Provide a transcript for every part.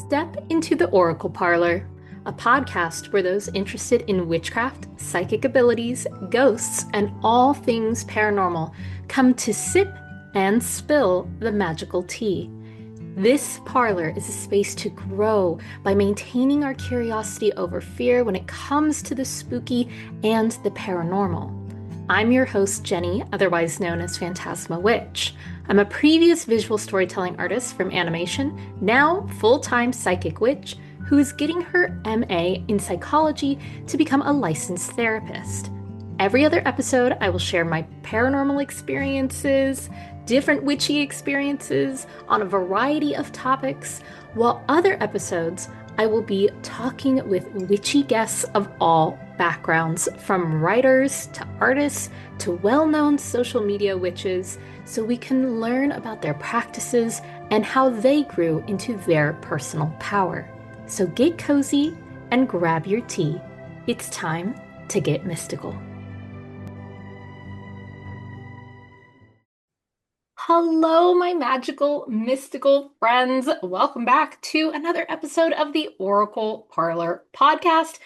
Step into the Oracle Parlor, a podcast where those interested in witchcraft, psychic abilities, ghosts, and all things paranormal come to sip and spill the magical tea. This parlor is a space to grow by maintaining our curiosity over fear when it comes to the spooky and the paranormal. I'm your host, Jenny, otherwise known as Fantasma Witch. I'm a previous visual storytelling artist from animation, now full-time psychic witch, who is getting her MA in psychology to become a licensed therapist. Every other episode, I will share my paranormal experiences, different witchy experiences on a variety of topics, while other episodes, I will be talking with witchy guests of all backgrounds, from writers to artists to well-known social media witches, so we can learn about their practices and how they grew into their personal power. So get cozy and grab your tea. It's time to get mystical. Hello, my magical, mystical friends. Welcome back to another episode of the Oracle Parlor podcast.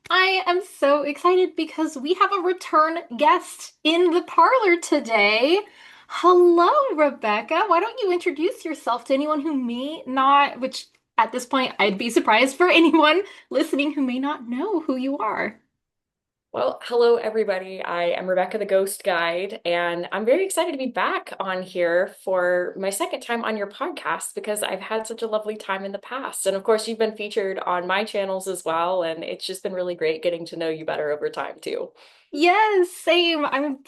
I am so excited because we have a return guest in the parlor today. Hello, Rebekah. Why don't you introduce yourself to anyone who may not, which at this point, I'd be surprised for anyone listening who may not know who you are. Well, hello everybody. I am Rebekah the Ghost Guide, and I'm very excited to be back on here for my second time on your podcast because I've had such a lovely time in the past. And of course, you've been featured on my channels as well, and it's just been really great getting to know you better over time too. Yes, same. I'm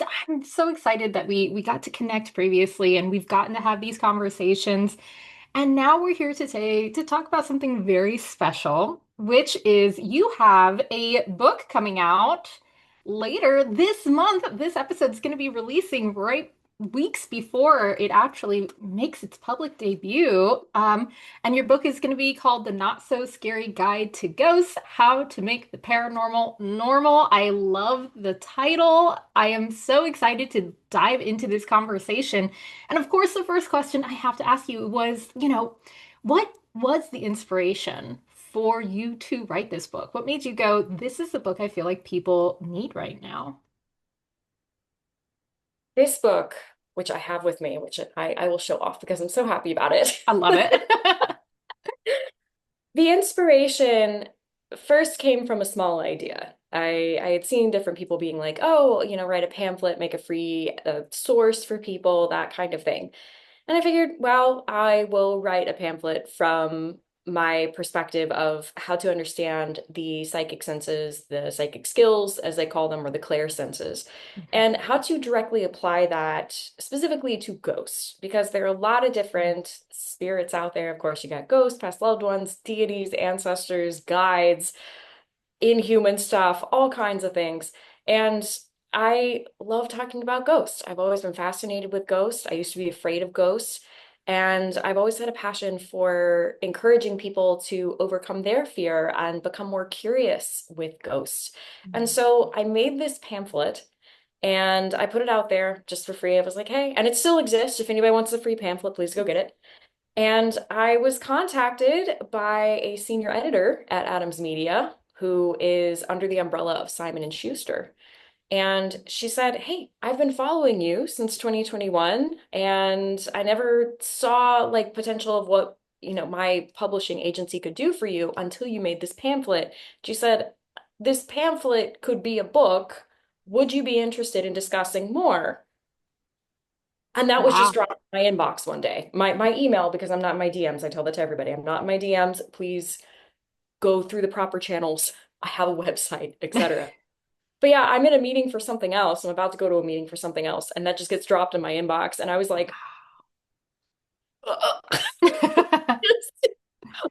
so excited that we got to connect previously and we've gotten to have these conversations. And now we're here today to talk about something very special, which is you have a book coming out later this month. This episode is going to be releasing right weeks before it actually makes its public debut. And your book is going to be called The Not So Scary Guide to Ghosts: How to Make the Paranormal Normal. I love the title. I am so excited to dive into this conversation. And of course, the first question I have to ask you was, what was the inspiration for you to write this book? What made you go, this is the book I feel like people need right now? This book, which I have with me, which I will show off because I'm so happy about it. I love it. The inspiration first came from a small idea. I had seen different people being like, oh, write a pamphlet, make a free source for people, that kind of thing. And I figured, well, I will write a pamphlet from my perspective of how to understand the psychic senses, the psychic skills, as they call them, or the clair senses, and how to directly apply that specifically to ghosts, because there are a lot of different spirits out there. Of course, you got ghosts, past loved ones, deities, ancestors, guides, inhuman stuff, all kinds of things. And I love talking about ghosts. I've always been fascinated with ghosts. I used to be afraid of ghosts. And I've always had a passion for encouraging people to overcome their fear and become more curious with ghosts. And so I made this pamphlet and I put it out there just for free. I was like, hey, and it still exists. If anybody wants a free pamphlet, please go get it. And I was contacted by a senior editor at Adams Media who is under the umbrella of Simon and Schuster. And she said, hey, I've been following you since 2021, and I never saw like potential of what, my publishing agency could do for you until you made this pamphlet. She said, this pamphlet could be a book. Would you be interested in discussing more? And that was just Wow. dropped in my inbox one day. My email, because I'm not in my DMs. I tell that to everybody. I'm not in my DMs. Please go through the proper channels. I have a website, etc. But yeah, I'm in a meeting for something else. I'm about to go to a meeting for something else, and that just gets dropped in my inbox. And I was like,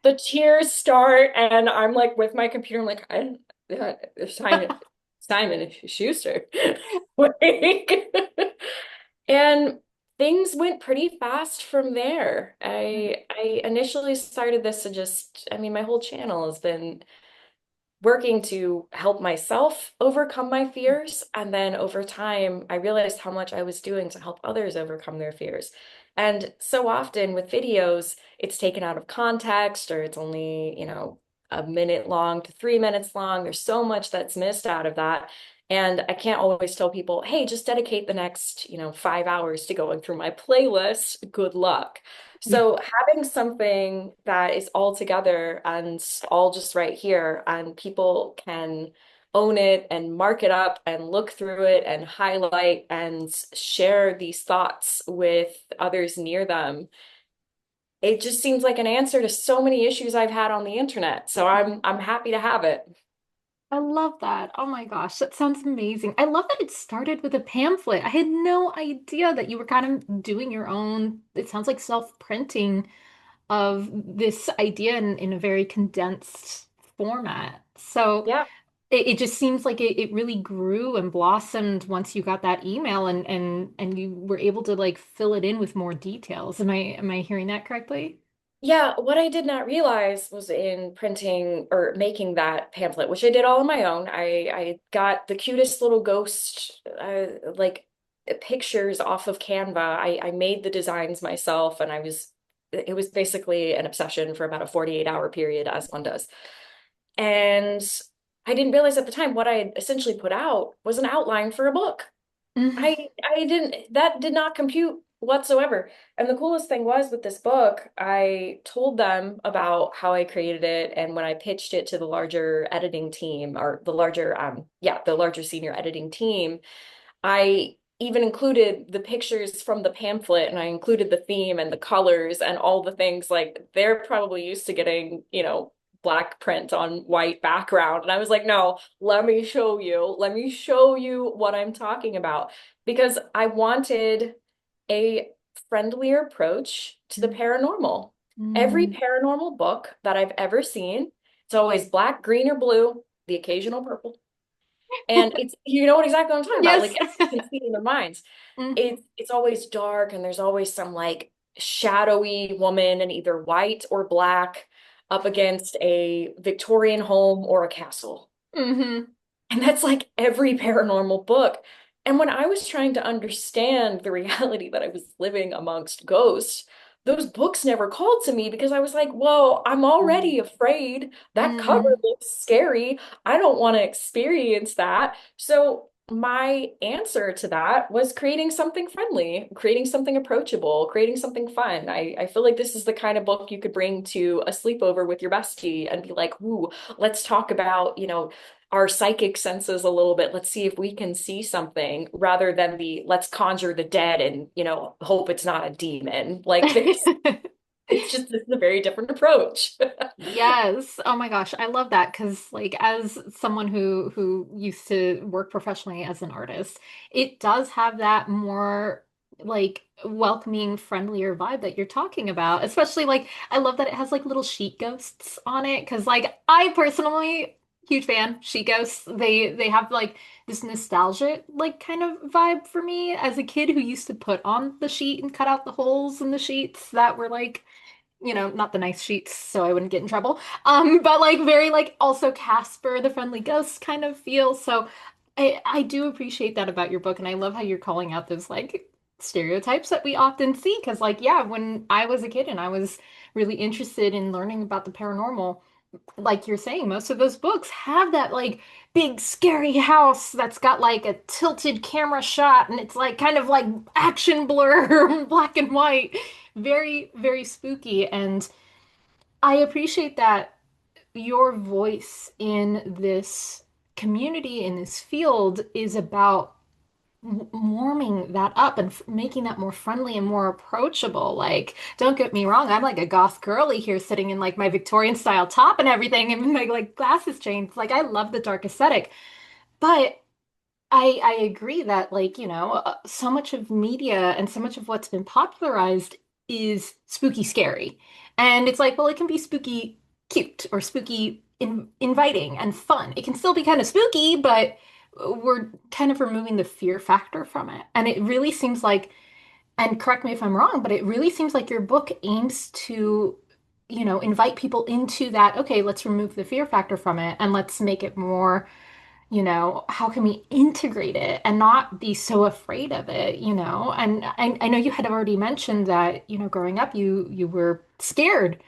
the tears start, and I'm like with my computer. I'm like, Simon, Simon Schuster, like, and things went pretty fast from there. I initially started this to just, I mean, my whole channel has been working to help myself overcome my fears. And then over time, I realized how much I was doing to help others overcome their fears. And so often with videos, it's taken out of context or it's only, a minute long to 3 minutes long. There's so much that's missed out of that. And I can't always tell people, hey, just dedicate the next, 5 hours to going through my playlist. Good luck. So having something that is all together and all just right here, and people can own it and mark it up and look through it and highlight and share these thoughts with others near them. It just seems like an answer to so many issues I've had on the internet. So I'm happy to have it. I love that. Oh my gosh, that sounds amazing. I love that it started with a pamphlet. I had no idea that you were kind of doing your own, it sounds like self-printing of this idea in a very condensed format. So Yeah. it just seems like it really grew and blossomed once you got that email and you were able to like fill it in with more details. Am I hearing that correctly? Yeah, what I did not realize was in printing or making that pamphlet, which I did all on my own. I got the cutest little ghost like pictures off of Canva. I made the designs myself and it was basically an obsession for about a 48-hour period, as one does. And I didn't realize at the time what I had essentially put out was an outline for a book. Mhm. I didn't that did not compute whatsoever. And the coolest thing was with this book, I told them about how I created it and when I pitched it to the larger editing team or the larger senior editing team, I even included the pictures from the pamphlet and I included the theme and the colors and all the things like they're probably used to getting, black print on white background. And I was like, no, let me show you. Let me show you what I'm talking about. Because I wanted a friendlier approach to the paranormal. Every Mm. paranormal book that I've ever seen, it's always black, green, or blue, the occasional purple. And it's you know what exactly what I'm talking about. Yes. Like everyone can see in their minds. Mhm. It's always dark and there's always some like shadowy woman in either white or black up against a Victorian home or a castle. Hmm. And that's like every paranormal book. And when I was trying to understand the reality that I was living amongst ghosts, those books never called to me because I was like, whoa, I'm already afraid. That cover Mm. looks scary. I don't want to experience that. So my answer to that was creating something friendly, creating something approachable, creating something fun. I feel like this is the kind of book you could bring to a sleepover with your bestie and be like, ooh, let's talk about, our psychic senses a little bit. Let's see if we can see something rather than the let's conjure the dead and, hope it's not a demon. Like it's just this is a very different approach. Yes. Oh my gosh, I love that because like as someone who used to work professionally as an artist, it does have that more like welcoming, friendlier vibe that you're talking about. Especially like I love that it has like little sheet ghosts on it because like I personally huge fan sheet ghosts. They have like this nostalgia like kind of vibe for me as a kid who used to put on the sheet and cut out the holes in the sheets that were like not the nice sheets, so I wouldn't get in trouble. But like very like also Casper, the friendly ghost kind of feel. So I do appreciate that about your book, and I love how you're calling out those like stereotypes that we often see. Because like yeah, when I was a kid and I was really interested in learning about the paranormal, like you're saying, most of those books have that like big scary house that's got like a tilted camera shot and it's like kind of like action blur, black and white. Very, very spooky. And I appreciate that your voice in this community, in this field, is about warming that up and making that more friendly and more approachable. Like, don't get me wrong, I'm like a goth girly here sitting in like my Victorian style top and everything and my like glasses changed. Like, I love the dark aesthetic. But I agree that like, so much of media and so much of what's been popularized is spooky scary. And it's like, well, it can be spooky cute or spooky inviting and fun. It can still be kind of spooky, but we're kind of removing the fear factor from it. And it really seems like, and correct me if I'm wrong, but it really seems like your book aims to, invite people into that, okay, let's remove the fear factor from it and let's make it more how can we integrate it and not be so afraid of it? And I know you had already mentioned that, growing up, you were scared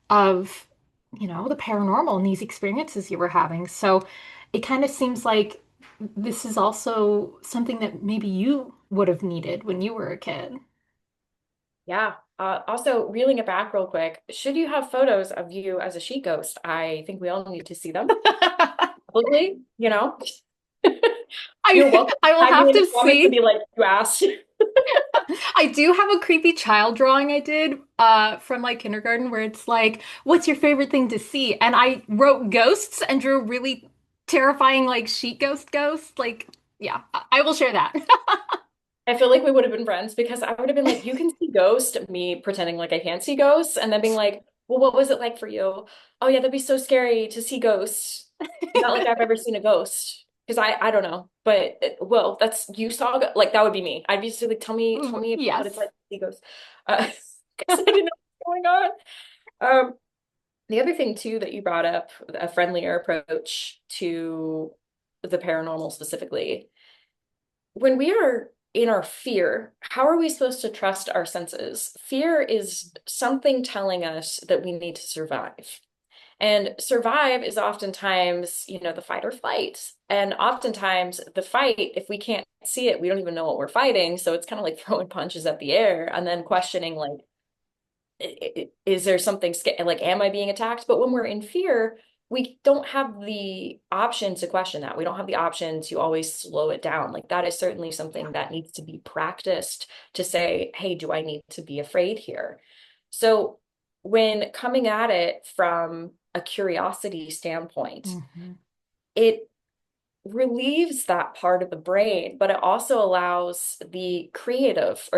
of, the paranormal and these experiences you were having. So it kind of seems like this is also something that maybe you would have needed when you were a kid. Yeah. Also, reeling it back real quick, should you have photos of you as a she ghost? I think we all need to see them publicly, you know? You're I welcome to I will tag me have in the to comments and see. be like, you asked. I do have a creepy child drawing I did from like kindergarten where it's like, what's your favorite thing to see? And I wrote ghosts and drew really terrifying like sheet ghosts. Like, yeah, I will share that. I feel like we would have been friends because I would have been like, you can see ghosts, me pretending like I can't see ghosts, and then being like, well, what was it like for you? Oh yeah, that'd be so scary to see ghosts. Not like I've ever seen a ghost. Because I don't know. But well, that's you saw like that would be me. I'd be just like, tell Ooh, me what it's yes. like to see ghosts. Because I didn't know what was going on. The other thing too that you brought up, a friendlier approach to the paranormal specifically when we are in our fear, how are we supposed to trust our senses? Fear is something telling us that we need to survive. And survive is oftentimes, the fight or flight. And oftentimes, the fight, if we can't see it, we don't even know what we're fighting. So it's kind of like throwing punches at the air and then questioning, like, is there something like, am I being attacked? But when we're in fear, we don't have the option to question that. We don't have the option to always slow it down. Like that is certainly something that needs to be practiced to say, hey, do I need to be afraid here? So when coming at it from a curiosity standpoint, Mhm. it relieves that part of the brain, but it also allows the creative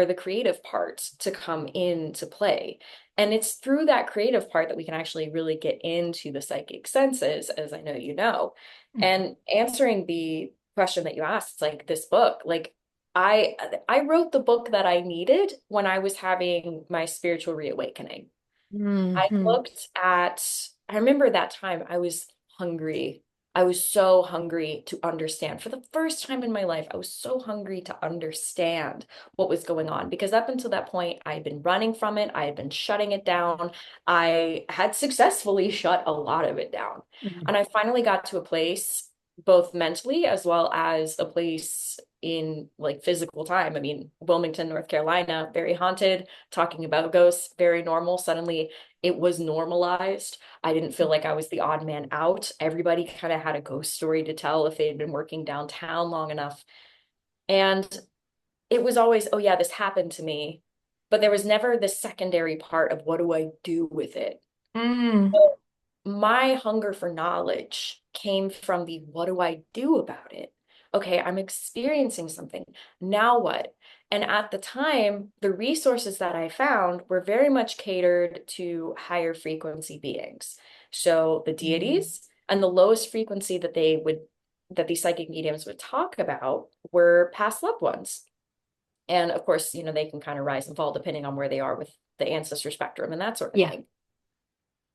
part to come into play. And it's through that creative part that we can actually really get into the psychic senses, as I know you know. Mhm. And answering the question that you asked, it's like this book, like I I wrote the book that I needed when I was having my spiritual reawakening. Mhm. I remember that time I was hungry. I was so hungry to understand. For the first time in my life, I was so hungry to understand what was going on because up until that point, I had been running from it. I had been shutting it down. I had successfully shut a lot of it down. Mhm. And I finally got to a place, both mentally as well as a place in like physical time. I mean, Wilmington, North Carolina, very haunted, talking about ghosts, very normal. Suddenly, it was normalized. I didn't feel like I was the odd man out. Everybody kind of had a ghost story to tell if they had been working downtown long enough. And it was always, oh, yeah, this happened to me. But there was never the secondary part of what do I do with it? Mm. So my hunger for knowledge came from the what do I do about it? Okay, I'm experiencing something. Now what? And at the time, the resources that I found were very much catered to higher frequency beings. So the Mm. deities and the lowest frequency that these psychic mediums would talk about were past loved ones. And of course, they can kind of rise and fall depending on where they are with the ancestor spectrum and that sort of Yeah. thing.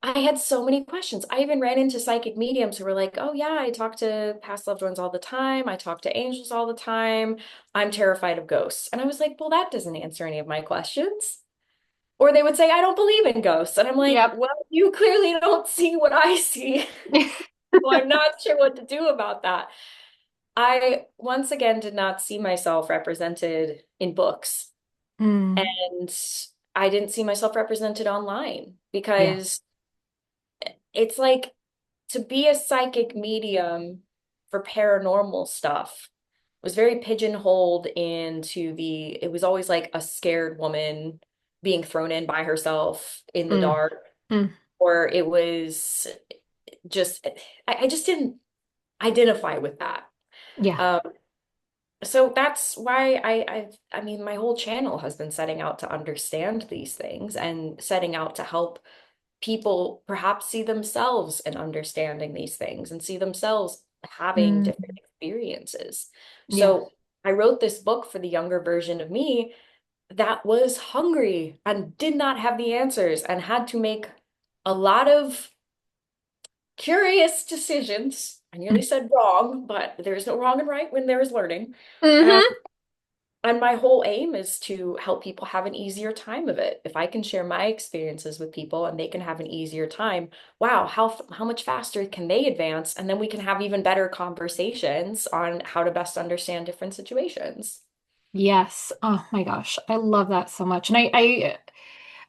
I had so many questions. I even ran into psychic mediums who were like, oh, yeah, I talk to past loved ones all the time. I talk to angels all the time. I'm terrified of ghosts. And I was like, well, that doesn't answer any of my questions. Or they would say, I don't believe in ghosts. And I'm like, Yep. well, you clearly don't see what I see. So I'm not sure what to do about that. I once again did not see myself represented in books. Mm. And I didn't see myself represented online Yeah. because it's like to be a psychic medium for paranormal stuff was very pigeonholed into it was always like a scared woman being thrown in by herself in the Mm. dark, Mm. or it was just, I just didn't identify with that. Yeah. Um, so that's why I mean, my whole channel has been setting out to understand these things and setting out to help people perhaps see themselves in understanding these things and see themselves having Mm. different experiences. Yeah. So I wrote this book for the younger version of me that was hungry and did not have the answers and had to make a lot of curious decisions. I nearly said wrong, but there's no wrong and right when there is learning. And Hmm. and my whole aim is to help people have an easier time of it. If I can share my experiences with people and they can have an easier time, wow, how much faster can they advance? And then we can have even better conversations on how to best understand different situations. Yes. Oh my gosh. I love that so much. And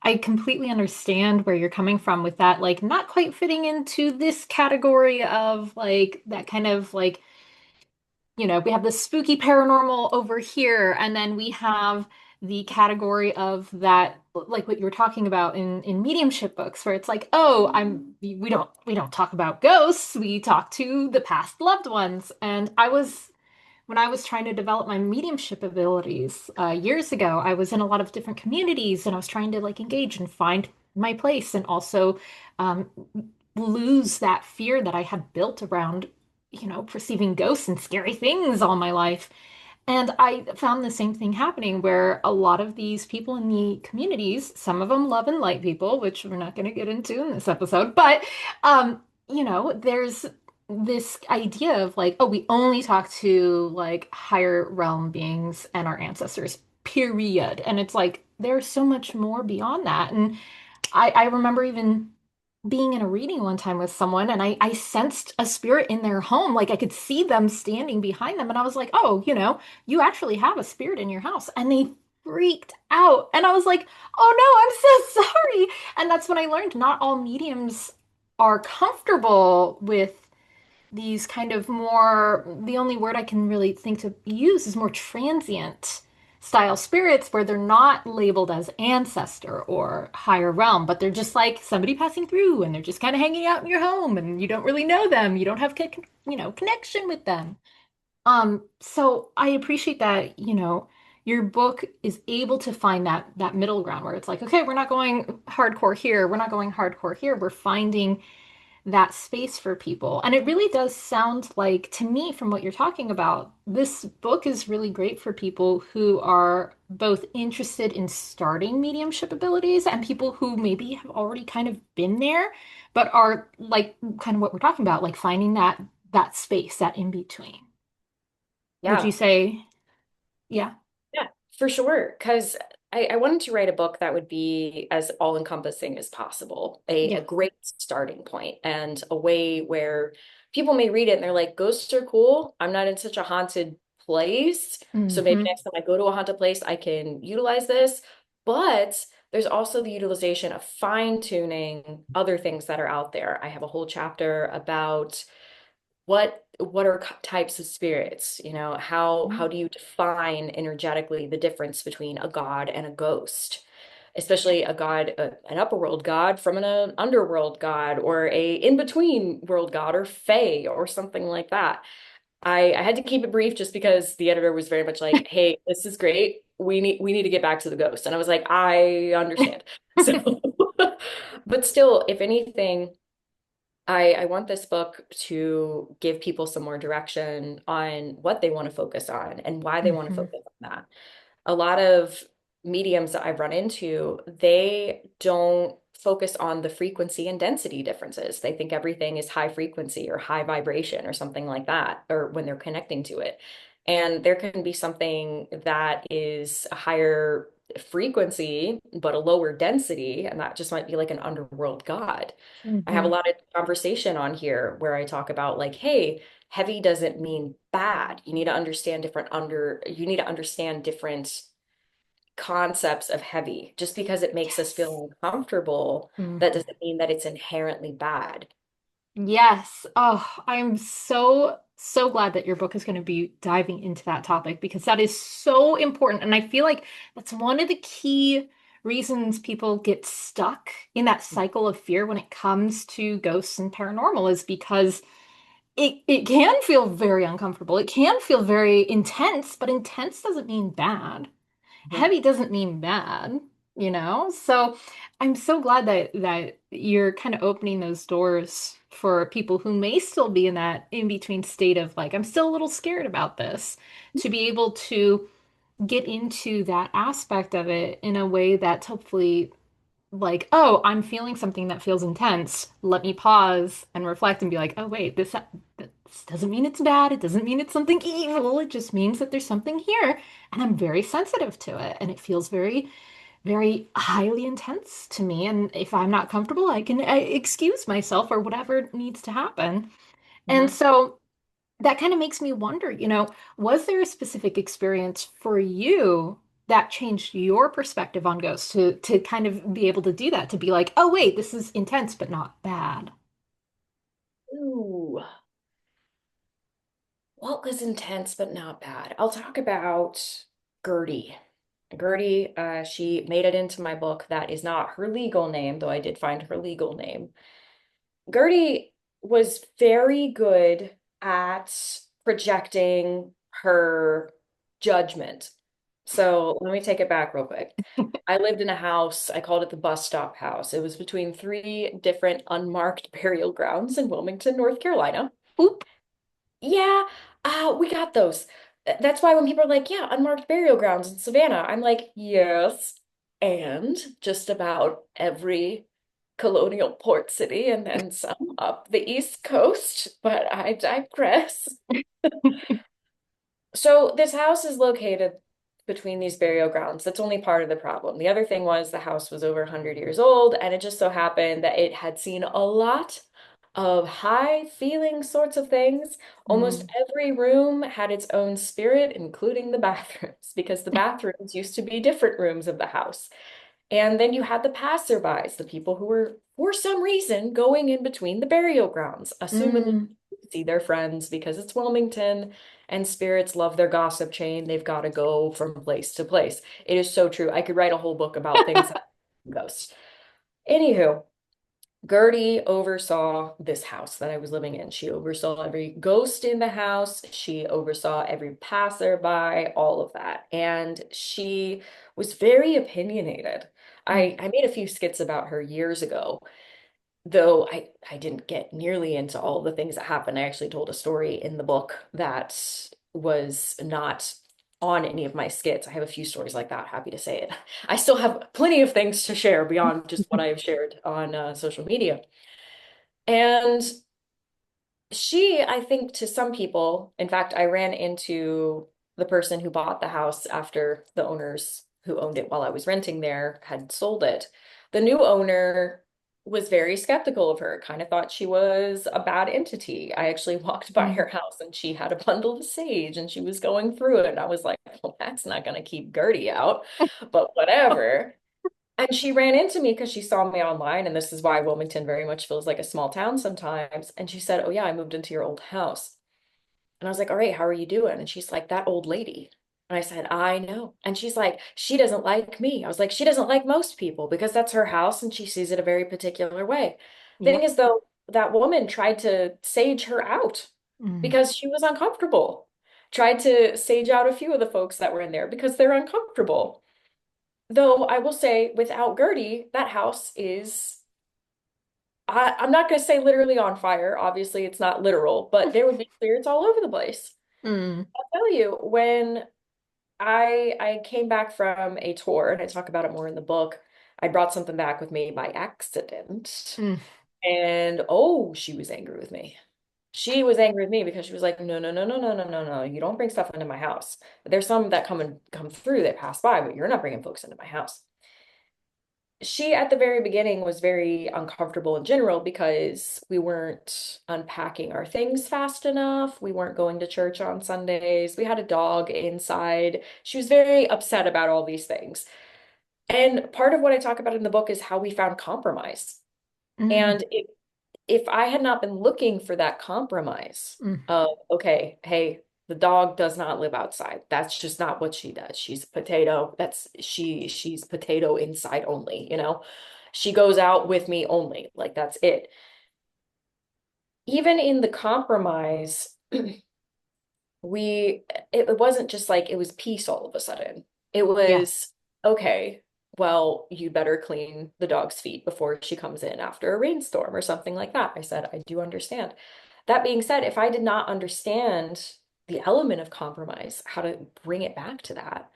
I completely understand where you're coming from with that, like not quite fitting into this category of like that kind of like, we have the spooky paranormal over here, and then we have the category of that, like what you were talking about in mediumship books, where it's like, oh, we don't talk about ghosts, we talk to the past loved ones. And when I was trying to develop my mediumship abilities years ago, I was in a lot of different communities and I was trying to like engage and find my place and also um, lose that fear that I had built around, perceiving ghosts and scary things all my life. And I found the same thing happening where a lot of these people in the communities, some of them love and light people, which we're not going to get into in this episode, but there's this idea of like, oh, we only talk to like higher realm beings and our ancestors, period. And it's like there's so much more beyond that. And I remember even being in a reading one time with someone and I sensed a spirit in their home. Like I could see them standing behind them. And I was like, oh, you actually have a spirit in your house. And they freaked out. And I was like, oh no, I'm so sorry. And that's when I learned not all mediums are comfortable with these kind of more, the only word I can really think to use is more transient style spirits where they're not labeled as ancestor or higher realm, but they're just like somebody passing through and they're just kind of hanging out in your home and you don't really know them. You don't have, connection with them. So I appreciate that, your book is able to find that middle ground where it's like, okay, we're not going hardcore here. We're not going hardcore here. We're finding that space for people. And it really does sound like, to me, from what you're talking about, this book is really great for people who are both interested in starting mediumship abilities and people who maybe have already kind of been there, but are like kind of what we're talking about, like finding that space, that in between. Would you Yeah. say, yeah? Yeah, for sure. Because I wanted to write a book that would be as all-encompassing as possible, a Yeah. great starting point and a way where people may read it and they're like, ghosts are cool. I'm not in such a haunted place. So maybe Hmm. next time I go to a haunted place, I can utilize this. But there's also the utilization of fine-tuning other things that are out there. I have a whole chapter about what are types of spirits, how do you define energetically the difference between a god and a ghost, especially a god, an upper world god from an underworld god, or a in between world god, or fae, or something like that. I had to keep it brief just because the editor was very much like, hey, this is great, we need to get back to the ghost, and I was like, I understand. So but still, if anything, I want this book to give people some more direction on what they want to focus on and why they want to Hmm. focus on that. A lot of mediums that I've run into, they don't focus on the frequency and density differences. They think everything is high frequency or high vibration or something like that, or when they're connecting to it. And there can be something that is a higher frequency, but a lower density, and that just might be like an underworld god. I have a Hmm. lot of conversation on here where I talk about like, hey, heavy doesn't mean bad. You need to understand different concepts of heavy. Just because it makes us Yes. feel uncomfortable, that Mhm. doesn't mean that it's inherently bad. Yes. Oh, I'm so, so glad that your book is going to be diving into that topic because that is so important. And I feel like that's one of the key reasons people get stuck in that cycle of fear when it comes to ghosts and paranormal is because it can feel very uncomfortable. It can feel very intense, but intense doesn't mean bad. Mhm. Heavy doesn't mean bad, So I'm so glad that you're kind of opening those doors for people who may still be in that in-between state of like, I'm still a little scared about this, to be able to get into that aspect of it in a way that's hopefully like, oh, I'm feeling something that feels intense. Let me pause and reflect and be like, oh, wait, this doesn't mean it's bad. It doesn't mean it's something evil. It just means that there's something here. And I'm very sensitive to it. And it feels very, very highly intense to me. And if I'm not comfortable, I can excuse myself or whatever needs to happen. And Mhm. so that kind of makes me wonder, was there a specific experience for you that changed your perspective on ghosts to kind of be able to do that, to be like, oh wait, this is intense but not bad. Ooh, what was intense but not bad? I'll talk about Gertie. Gertie, she made it into my book. That is not her legal name, though I did find her legal name. Gertie was very good at projecting her judgment. So let me take it back real quick. I lived in a house, I called it the bus stop house. It was between three different unmarked burial grounds in Wilmington, North Carolina. Oop. Yeah, we got those. That's why when people are like, yeah, unmarked burial grounds in Savannah, I'm like, yes. And just about every colonial port city and then some up the East Coast, but I digress. So this house is located between these burial grounds. That's only part of the problem. The other thing was the house was over 100 years old, and it just so happened that it had seen a lot of high feeling sorts of things. Almost Mm. every room had its own spirit, including the bathrooms, because the bathrooms used to be different rooms of the house. And then you had the passerbys, the people who were, for some reason, going in between the burial grounds, assuming Mm. to see their friends because it's Wilmington and spirits love their gossip chain. They've got to go from place to place. It is so true. I could write a whole book about things that ghosts. Anywho, Gertie oversaw this house that I was living in. She oversaw every ghost in the house. She oversaw every passerby, all of that. And she was very opinionated. Mm. I made a few skits about her years ago, though I didn't get nearly into all the things that happened. I actually told a story in the book that was not on any of my skits. I have a few stories like that, happy to say it. I still have plenty of things to share beyond just what I've shared on social media. And she, I think to some people, in fact, I ran into the person who bought the house after the owners who owned it while I was renting there had sold it. The new owner was very skeptical of her, kind of thought she was a bad entity. I actually walked by Mm. her house and she had a bundle of sage and she was going through it. And I was like, well, that's not going to keep Gertie out, but whatever. And she ran into me because she saw me online, and this is why Wilmington very much feels like a small town sometimes. And she said, oh, yeah, I moved into your old house. And I was like, all right, how are you doing? And she's like, that old lady. And I said, I know. And she's like, she doesn't like me. I was like, she doesn't like most people because that's her house and she sees it a very particular way. Thing Yep. is, though, that woman tried to sage her out Mm. because she was uncomfortable. Tried to sage out a few of the folks that were in there because they're uncomfortable. Though I will say, without Gertie, that house is, I'm not going to say literally on fire. Obviously, it's not literal, but there would be spirits all over the place. Mm. I'll tell you, when I came back from a tour, and I talk about it more in the book, I brought something back with me by accident. Mm. And oh, she was angry with me. She was angry with me because she was like, no, no, no, no, no, no, no, no. You don't bring stuff into my house. There's some that come through that pass by, but you're not bringing folks into my house. She at the very beginning was very uncomfortable in general because we weren't unpacking our things fast enough. We weren't going to church on Sundays. We had a dog inside. She was very upset about all these things. And part of what I talk about in the book is how we found compromise. Mm. And if I had not been looking for that compromise Mm. of, okay, hey, the dog does not live outside. That's just not what she does. She's a potato. She's potato inside only, you know. She goes out with me only. Like that's it. Even in the compromise, it wasn't just like it was peace all of a sudden. It Yeah. was okay, well, you better clean the dog's feet before she comes in after a rainstorm or something like that. I said, I do understand. That being said, if I did not understand the element of compromise, how to bring it back to that,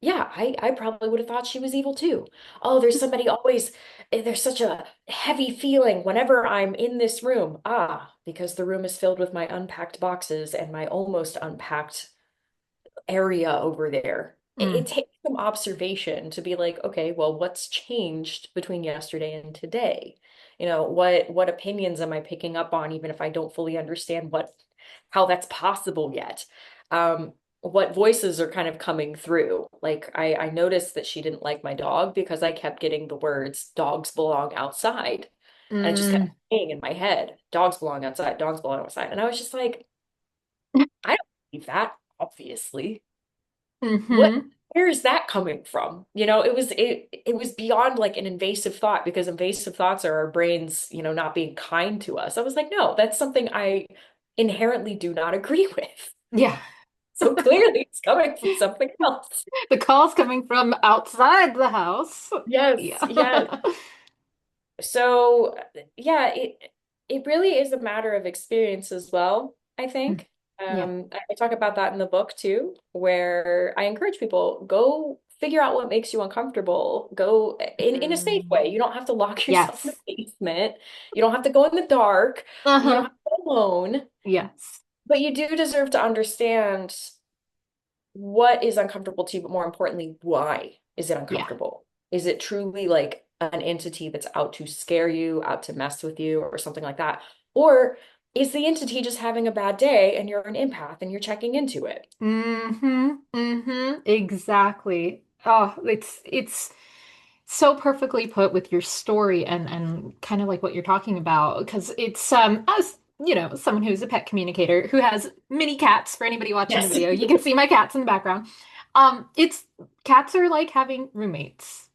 Yeah, I probably would have thought she was evil too. Oh, there's somebody always, there's such a heavy feeling whenever I'm in this room. Ah, because the room is filled with my unpacked boxes and my almost unpacked area over there. It Mm. takes some observation to be like, okay, well, what's changed between yesterday and today? What opinions am I picking up on, even if I don't fully understand how that's possible yet? What voices are kind of coming through? Like I noticed that she didn't like my dog because I kept getting the words "dogs belong outside," and it just kept Mm. staying in my head. Dogs belong outside. Dogs belong outside, and I was just like, I don't believe that, obviously. What Mm-hmm. where is that coming from? It was beyond like an invasive thought, because invasive thoughts are our brains, not being kind to us. I was like, no, that's something I inherently do not agree with. Yeah. So clearly it's coming from something else. The call's coming from outside the house. Yes, Yeah. yes. So yeah, it really is a matter of experience as well, I think. Yeah. I talk about that in the book too, where I encourage people, go figure out what makes you uncomfortable. Go in a safe Mm. way. You don't have to lock yourself in Yes. the basement. You don't have to go in the dark. You don't Uh-huh. have to go alone. Yes. But you do deserve to understand what is uncomfortable to you, but more importantly, why is it Yeah. uncomfortable? Is it truly like an entity that's out to scare you, out to mess with you, or something like that? Or is the entity just having a bad day and you're an empath and you're checking into it? Mm-hmm. Mm-hmm. Exactly. Oh, it's so perfectly put with your story and kind of like what you're talking about because it's as you know, someone who's a pet communicator who has many cats. For anybody watching the Yes. video, you can see my cats in the background. It's cats are like having roommates.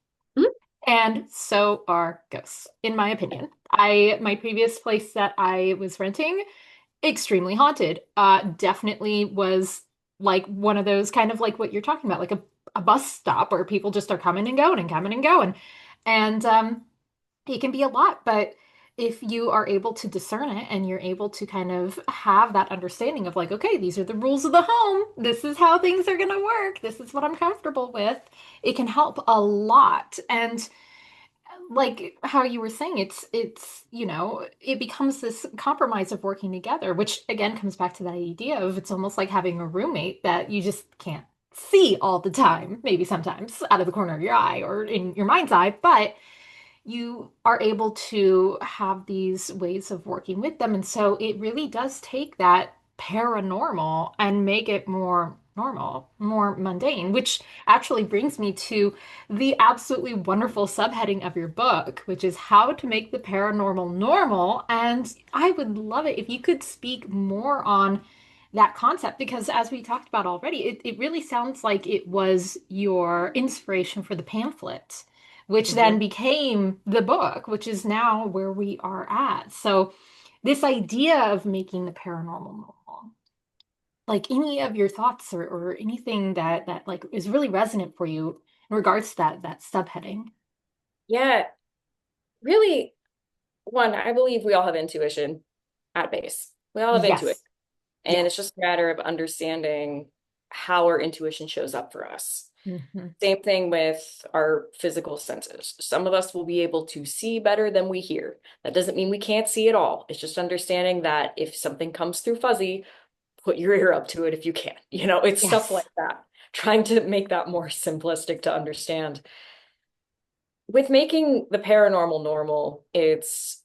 And so are ghosts, in my opinion. My previous place that I was renting, extremely haunted. Definitely was like one of those kind of like what you're talking about, like a bus stop where people just are coming and going and coming and going. And it can be a lot, but if you are able to discern it and you're able to kind of have that understanding of like, okay, these are the rules of the home. This is how things are going to work. This is what I'm comfortable with. It can help a lot. And like how you were saying, it becomes this compromise of working together, which again comes back to that idea of it's almost like having a roommate that you just can't see all the time, maybe sometimes out of the corner of your eye or in your mind's eye, but you are able to have these ways of working with them. And so it really does take that paranormal and make it more normal, more mundane, which actually brings me to the absolutely wonderful subheading of your book, which is how to make the paranormal normal. And I would love it if you could speak more on that concept because as we talked about already, it really sounds like it was your inspiration for the pamphlet, which then Mhm. became the book, which is now where we are at. So, this idea of making the paranormal normal, like any of your thoughts or anything that like is really resonant for you in regards to that subheading. Yeah, really, one, I believe we all have intuition at base. We all have intuition. Yes. And it's Yes. just a matter of understanding how our intuition shows up for us. Hmm. Same thing with our physical senses. Some of us will be able to see better than we hear. That doesn't mean we can't see at all. It's just understanding that if something comes through fuzzy, put your ear up to it if you can. It's stuff Yes. like that. Trying to make that more simplistic to understand. With making the paranormal normal, it's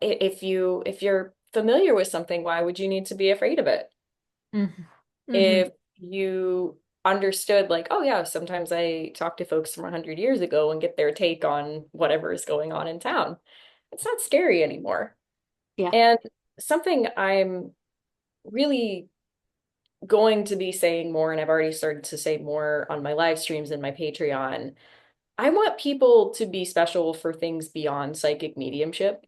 if you're familiar with something, why would you need to be afraid of it? Hmm. Hmm. If you understood, like, oh yeah, sometimes I talk to folks from 100 years ago and get their take on whatever is going on in town, it's not scary anymore. Yeah. And something I'm really going to be saying more, and I've already started to say more on my live streams and my Patreon, I want people to be special for things beyond psychic mediumship.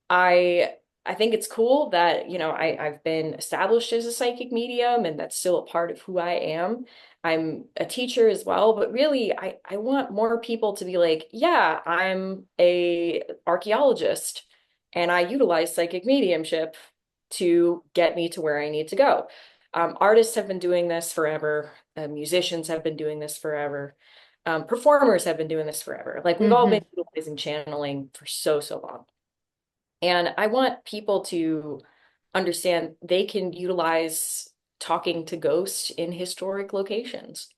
I I think it's cool that, I've been established as a psychic medium, and that's still a part of who I am. I'm a teacher as well, but really I want more people to be like, yeah, I'm a archaeologist and I utilize psychic mediumship to get me to where I need to go. Artists have been doing this forever. Musicians have been doing this forever. Performers have been doing this forever. Like we've all been Hmm. utilizing channeling for so, so long. And I want people to understand they can utilize talking to ghosts in historic locations.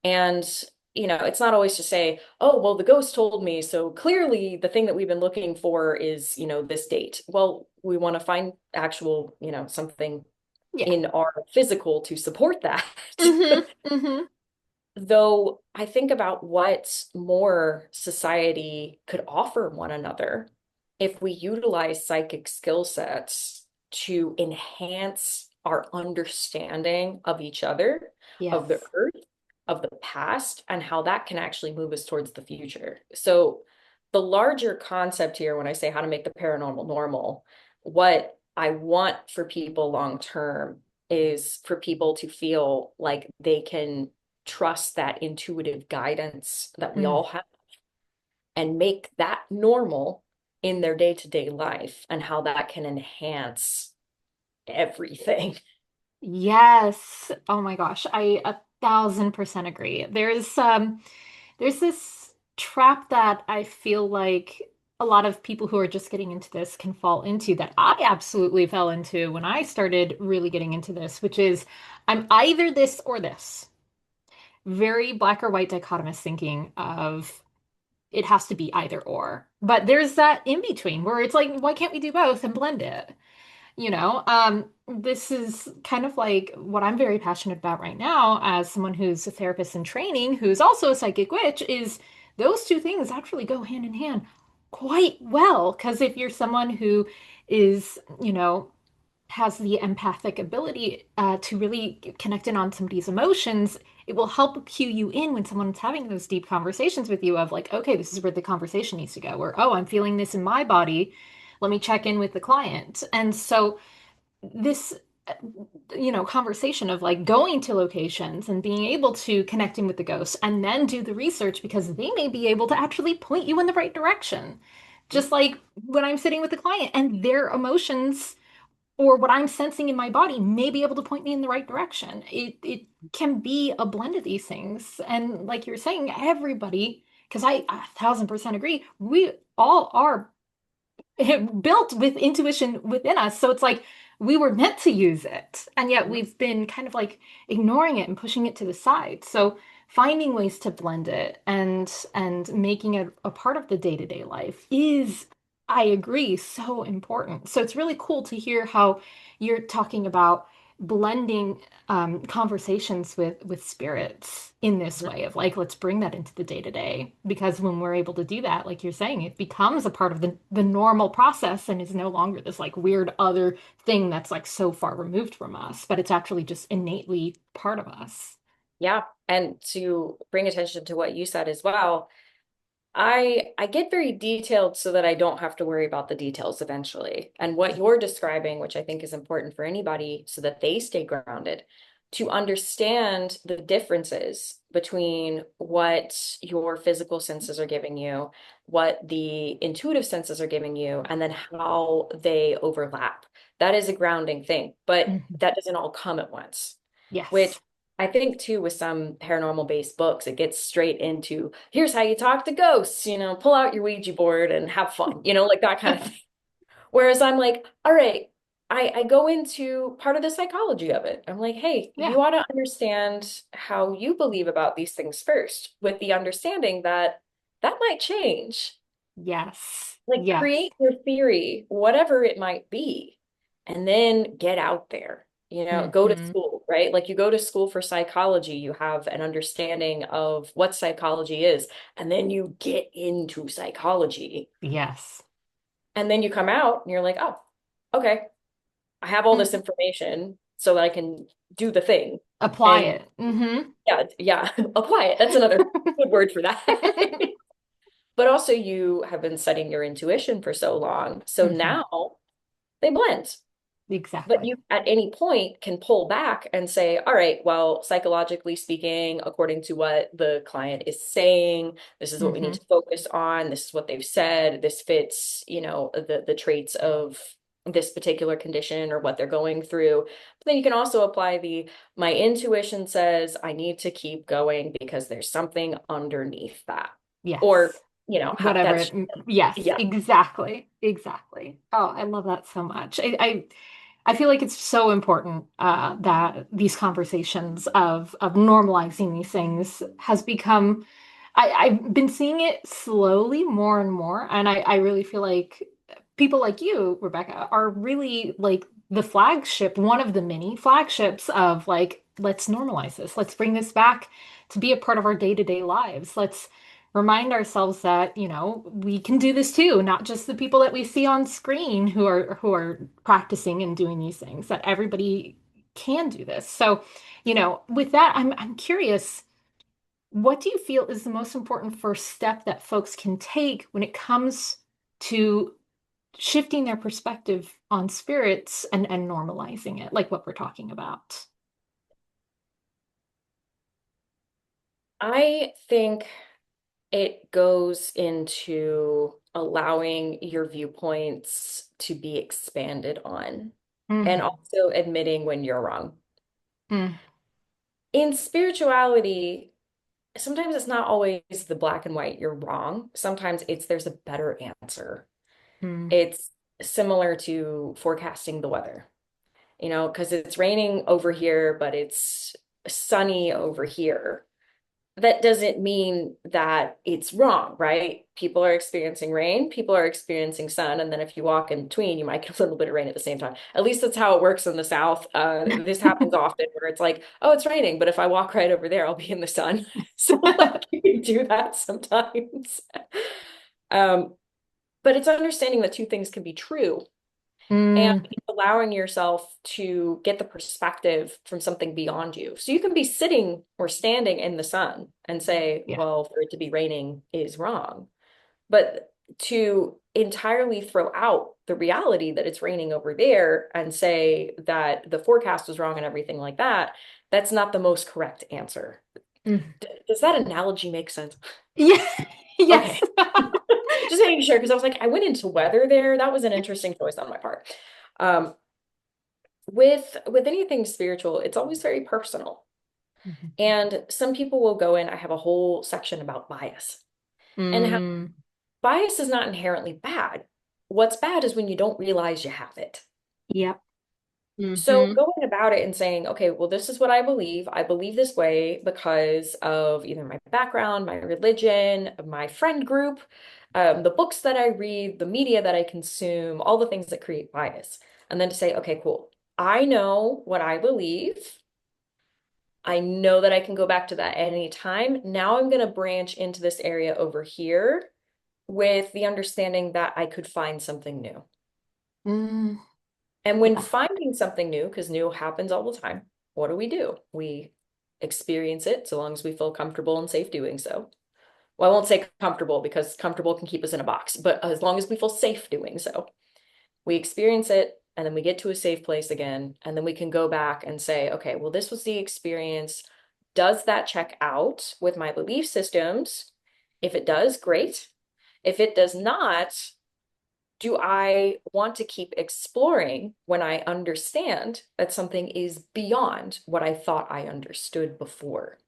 And, it's not always to say, oh, well, the ghost told me, so clearly the thing that we've been looking for is, this date. Well, we want to find actual, something Yeah. in our physical to support that. Hmm. Hmm. Though I think about what more society could offer one another if we utilize psychic skill sets to enhance our understanding of each other, of the Yes. earth, of the past, and how that can actually move us towards the future. So, the larger concept here, when I say how to make the paranormal normal, what I want for people long term is for people to feel like they can trust that intuitive guidance that we Mm. all have and make that normal in their day-to-day life and how that can enhance everything. Yes. Oh my gosh. I 1,000% agree. There's this trap that I feel like a lot of people who are just getting into this can fall into that I absolutely fell into when I started really getting into this, which is I'm either this or this. Very black or white dichotomous thinking of it has to be either or. But there's that in between where it's like, why can't we do both and blend it? This is kind of like what I'm very passionate about right now as someone who's a therapist in training, who's also a psychic witch, is those two things actually go hand in hand quite well. Because if you're someone who is, has the empathic ability to really connect in on somebody's emotions, it will help cue you in when someone's having those deep conversations with you of like, okay, this is where the conversation needs to go, or, oh, I'm feeling this in my body. Let me check in with the client. And so this conversation of like going to locations and being able to connect in with the ghosts and then do the research because they may be able to actually point you in the right direction. Just like when I'm sitting with the client and their emotions or what I'm sensing in my body may be able to point me in the right direction. It can be a blend of these things. And like you're saying, everybody, because I 1,000% agree, we all are built with intuition within us. So it's like we were meant to use it. And yet we've been kind of like ignoring it and pushing it to the side. So finding ways to blend it and making it a part of the day-to-day life is, I agree, so important. So it's really cool to hear how you're talking about blending conversations with spirits in this way of like let's bring that into the day to day because when we're able to do that like you're saying it becomes a part of the normal process and is no longer this like weird other thing that's like so far removed from us but it's actually just innately part of us. Yeah. And to bring attention to what you said as well, I get very detailed so that I don't have to worry about the details eventually. And what you're describing, which I think is important for anybody so that they stay grounded, to understand the differences between what your physical senses are giving you, what the intuitive senses are giving you, and then how they overlap. That is a grounding thing, but Mhm. that doesn't all come at once, which Yes. I think too with some paranormal based books, it gets straight into here's how you talk to ghosts, pull out your Ouija board and have fun, like that kind of thing. Whereas I'm like, all right, I go into part of the psychology of it. I'm like, hey, Yeah. you ought to understand how you believe about these things first, with the understanding that that might change. Yes. Like Yes. create your theory, whatever it might be, and then get out there. Go to Hmm. school, right? Like you go to school for psychology, you have an understanding of what psychology is, and then you get into psychology. Yes. And then you come out and you're like, oh, okay, I have all this Mhm. information so that I can do the thing. Apply And it. Hmm. yeah, yeah, apply it. That's another good word for that. But also you have been studying your intuition for so long. So Hmm. now they blend. But Exactly. you at any point can pull back and say, all right, well, psychologically speaking, according to what the client is saying, this is what we need Hmm. to focus on. This is what they've said. This fits, the traits of this particular condition or what they're going through. But then you can also apply the my intuition says I need to keep going because there's something underneath that. Or, Yes. Whatever that's it, yes, yeah. exactly. Exactly. Oh, I love that so much. I feel like it's so important that these conversations of normalizing these things has become I've been seeing it slowly more and more, and I really feel like people like you, Rebecca, are really like the flagship, one of the many flagships of like, let's normalize this. Let's bring this back to be a part of our day-to-day lives. Let's remind ourselves that, we can do this too, not just the people that we see on screen who are practicing and doing these things, that everybody can do this. So, with that, I'm curious, what do you feel is the most important first step that folks can take when it comes to shifting their perspective on spirits and normalizing it, like what we're talking about? I think it goes into allowing your viewpoints to be expanded on and Mm, also admitting when you're wrong. mm, In spirituality, sometimes it's not always the black and white, you're wrong. Sometimes it's there's a better answer. mm. It's similar to forecasting the weather, because it's raining over here, but it's sunny over here. That doesn't mean that it's wrong, right? People are experiencing rain, people are experiencing sun, and then if you walk in between, you might get a little bit of rain at the same time. At least that's how it works in the South. This happens often where it's like, oh, it's raining, but if I walk right over there, I'll be in the sun. So like you can do that sometimes. Um, but it's understanding that two things can be true and Mm, allowing yourself to get the perspective from something beyond you. So you can be sitting or standing in the sun and say, yeah. well, for it to be raining is wrong. But to entirely throw out the reality that it's raining over there and say that the forecast was wrong and everything like that, that's not the most correct answer. Mm. Does that analogy make sense? Yeah. Yes. Okay. Just making sure, because I was like, I went into weather there. That was an interesting choice on my part. Um, with anything spiritual, it's always very personal. Mhm. And some people will go in, I have a whole section about bias. And how Mm, bias is not inherently bad. What's bad is when you don't realize you have it. yep. So Hmm. going about it and saying, okay, well, this is what I believe. I believe this way because of either my background, my religion, my friend group, the books that I read, the media that I consume, all the things that create bias. And then to say, okay, cool. I know what I believe. I know that I can go back to that at any time. Now I'm going to branch into this area over here with the understanding that I could find something new. Mm, And when yeah. finding something new, because new happens all the time, what do? We experience it so long as we feel comfortable and safe doing so. Well, I won't say comfortable because comfortable can keep us in a box, but as long as we feel safe doing so, we experience it and then we get to a safe place again. And then we can go back and say, okay, well, this was the experience. Does that check out with my belief systems? If it does, great. If it does not, do I want to keep exploring when I understand that something is beyond what I thought I understood before?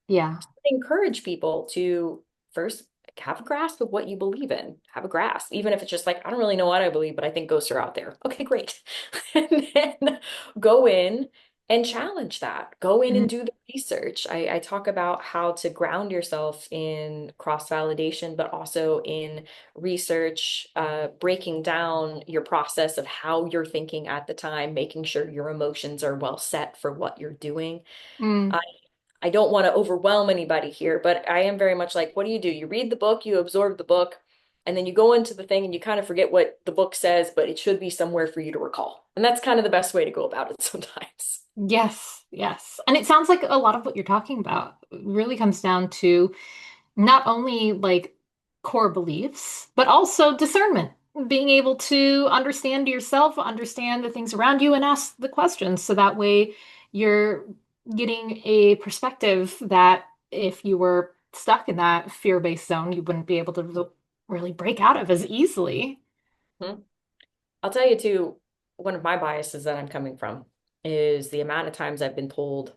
Yeah. Encourage people to first have a grasp of what you believe in, have a grasp, even if it's just like, I don't really know what I believe, but I think ghosts are out there. Okay, great. And then go in and challenge that. Go in Mm, and do the research. I talk about how to ground yourself in cross-validation, but also in research, breaking down your process of how you're thinking at the time, making sure your emotions are well set for what you're doing. mm. I don't want to overwhelm anybody here, but I am very much like, what do? You read the book, you absorb the book, and then you go into the thing and you kind of forget what the book says, but it should be somewhere for you to recall. And that's kind of the best way to go about it sometimes. Yes, yes. And it sounds like a lot of what you're talking about really comes down to not only like core beliefs, but also discernment, being able to understand yourself, understand the things around you, and ask the questions. So that way you're getting a perspective that if you were stuck in that fear-based zone, you wouldn't be able to really break out of as easily. Mhm. I'll tell you too. one of my biases that I'm coming from is the amount of times I've been told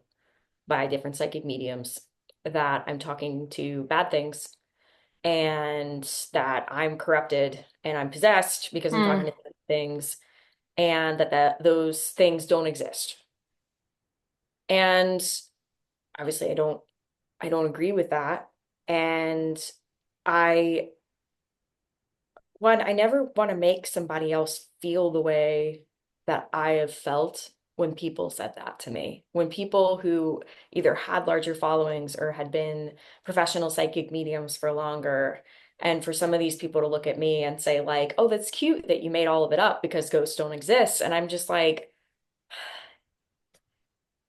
by different psychic mediums that I'm talking to bad things and that I'm corrupted and I'm possessed because I'm talking Mm, to bad things and that those things don't exist. And obviously I don't agree with that. And I I never want to make somebody else feel the way that I have felt when people said that to me. When people who either had larger followings or had been professional psychic mediums for longer, and for some of these people to look at me and say, like, oh, that's cute that you made all of it up because ghosts don't exist. And I'm just like,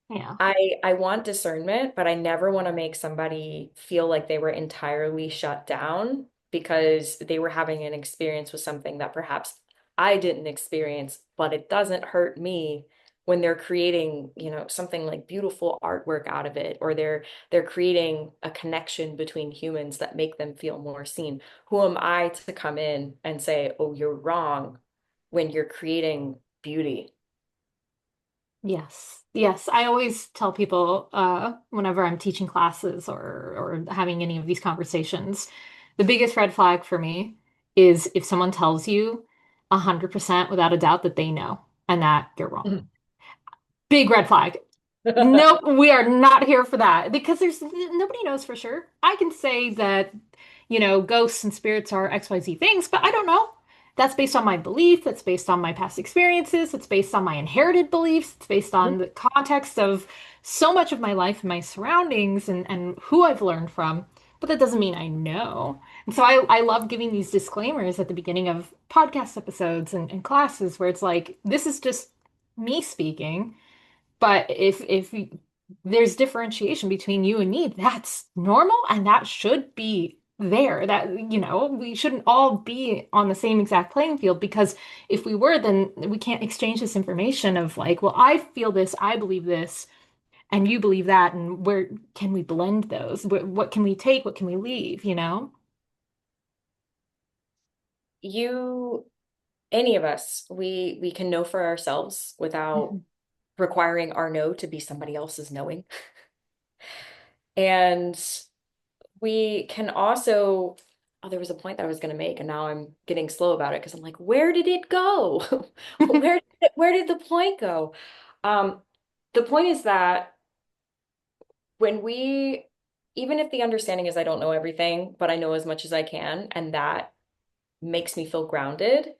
yeah. I want discernment, but I never want to make somebody feel like they were entirely shut down because they were having an experience with something that perhaps I didn't experience, but it doesn't hurt me when they're creating, something like beautiful artwork out of it, or they're creating a connection between humans that make them feel more seen. Who am I to come in and say, "Oh, you're wrong," when you're creating beauty? Yes. Yes. I always tell people whenever I'm teaching classes or having any of these conversations, the biggest red flag for me is if someone tells you 100% without a doubt that they know and that you're wrong. Big red flag. Nope, we are not here for that because there's nobody knows for sure. I can say that, ghosts and spirits are XYZ things, but I don't know. That's based on my belief, that's based on my past experiences, it's based on my inherited beliefs, it's based on the context of so much of my life and my surroundings and who I've learned from. But that doesn't mean I know. And so I love giving these disclaimers at the beginning of podcast episodes and classes where it's like, this is just me speaking. But if there's differentiation between you and me, that's normal and that should be there. That, we shouldn't all be on the same exact playing field because if we were, then we can't exchange this information of like, well, I feel this, I believe this, and you believe that, and where can we blend those? What can we take? What can we leave, you know? You Any of us, we can know for ourselves without Mhm. requiring our know to be somebody else's knowing. And we can also, oh, there was a point that I was going to make, and now I'm getting slow about it because I'm like, where did it go? Where did the point go? Um, the point is that when we, even if the understanding is I don't know everything, but I know as much as I can, and that makes me feel grounded,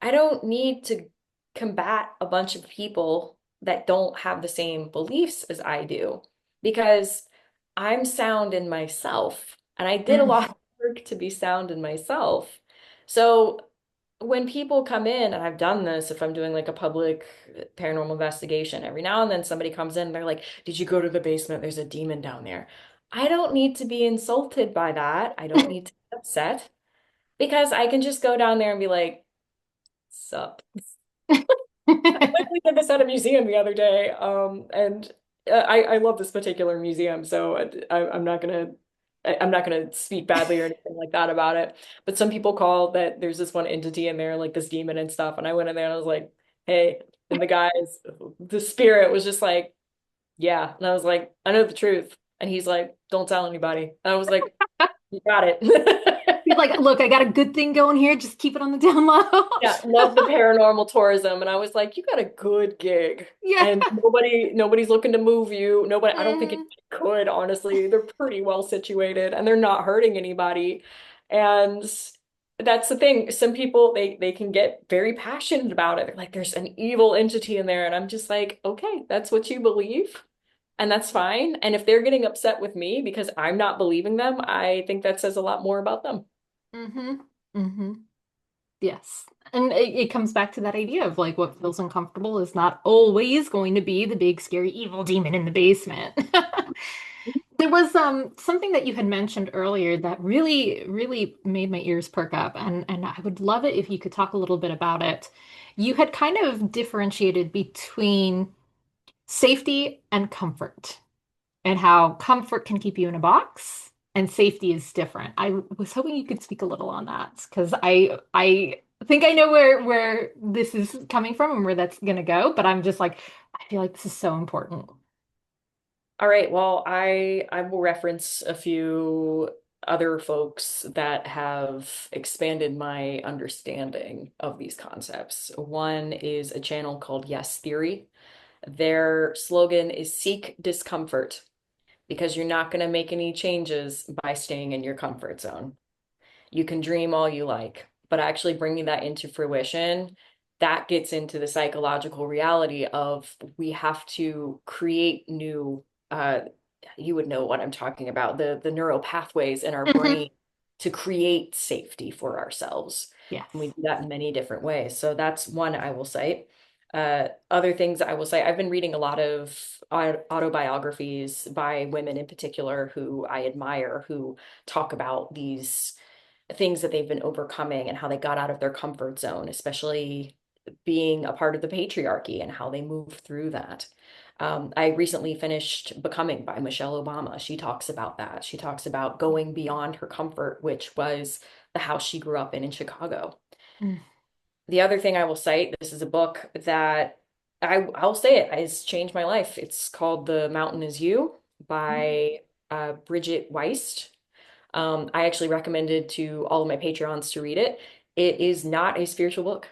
I don't need to combat a bunch of people that don't have the same beliefs as I do because I'm sound in myself and I did a Mm. lot of work to be sound in myself. So when people come in, and I've done this, if I'm doing like a public paranormal investigation, every now and then somebody comes in and they're like, "Did you go to the basement? There's a demon down there." I don't need to be insulted by that. I don't need to be upset because I can just go down there and be like, "Sup?" I literally did this at a museum the other day, and I love this particular museum, so I'm not gonna speak badly or anything like that about it. But some people call that there's this one entity in there, like this demon and stuff, and I went in there and I was like, "Hey," and the spirit was just like, "Yeah," and I was like, "I know the truth," and he's like, "Don't tell anybody," and I was like, "You got it." He's like, look, I got a good thing going here. Just keep it on the down low. Yeah, love the paranormal tourism. And I was like, you got a good gig. Yeah. And nobody's looking to move you. Nobody, I don't think it Mhm. could, honestly. They're pretty well situated and they're not hurting anybody. And that's the thing. Some people they can get very passionate about it. They're like, there's an evil entity in there. And I'm just like, okay, that's what you believe. And that's fine. And if they're getting upset with me because I'm not believing them, I think that says a lot more about them. hmm hmm Yes. And it comes back to that idea of like what feels uncomfortable is not always going to be the big scary evil demon in the basement. There was something that you had mentioned earlier that really, really made my ears perk up, and I would love it if you could talk a little bit about it. You had kind of differentiated between safety and comfort, and how comfort can keep you in a box and safety is different. I was hoping you could speak a little on that because I think I know where this is coming from and where that's gonna go, but I'm just like, I feel like this is so important. All right, well, I will reference a few other folks that have expanded my understanding of these concepts. One is a channel called Yes Theory. Their slogan is seek discomfort because you're not going to make any changes by staying in your comfort zone. You can dream all you like, but actually bringing that into fruition, that gets into the psychological reality of we have to create new, uh, you would know what I'm talking about, the neural pathways in our Hmm. brain to create safety for ourselves. And we Yes. do that in many different ways. So that's one I will cite. Other things I will say, I've been reading a lot of autobiographies by women in particular who I admire, who talk about these things that they've been overcoming and how they got out of their comfort zone, especially being a part of the patriarchy and how they moved through that. I recently finished Becoming by Michelle Obama. She talks about that. She talks about going beyond her comfort, which was the house she grew up in Chicago. Mm. The other thing I will cite, this is a book that I'll say it has changed my life. It's called The Mountain Is You by Bridget Weist. I actually recommended to all of my Patreons to read it. It is not a spiritual book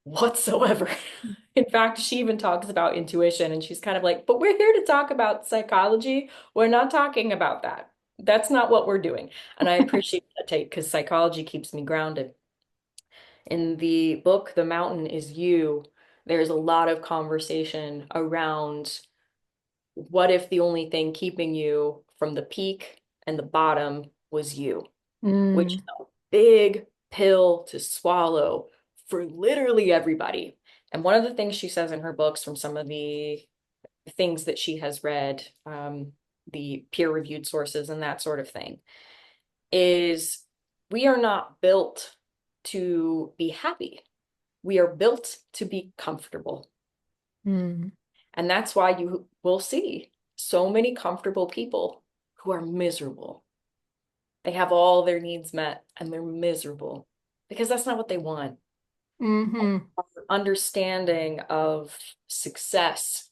whatsoever. In fact, she even talks about intuition and she's kind of like, but we're here to talk about psychology. We're not talking about that. That's not what we're doing. And I appreciate that take because psychology keeps me grounded. In the book, The Mountain Is You, there's a lot of conversation around what if the only thing keeping you from the peak and the bottom was you? Which is Mm. a big pill to swallow for literally everybody. And one of the things she says in her books from some of the things that she has read, the peer-reviewed sources and that sort of thing, is we are not built to be happy. We are built to be comfortable. Mm. And that's why you will see so many comfortable people who are miserable. They have all their needs met and they're miserable because that's not what they want. Hmm. Our understanding of success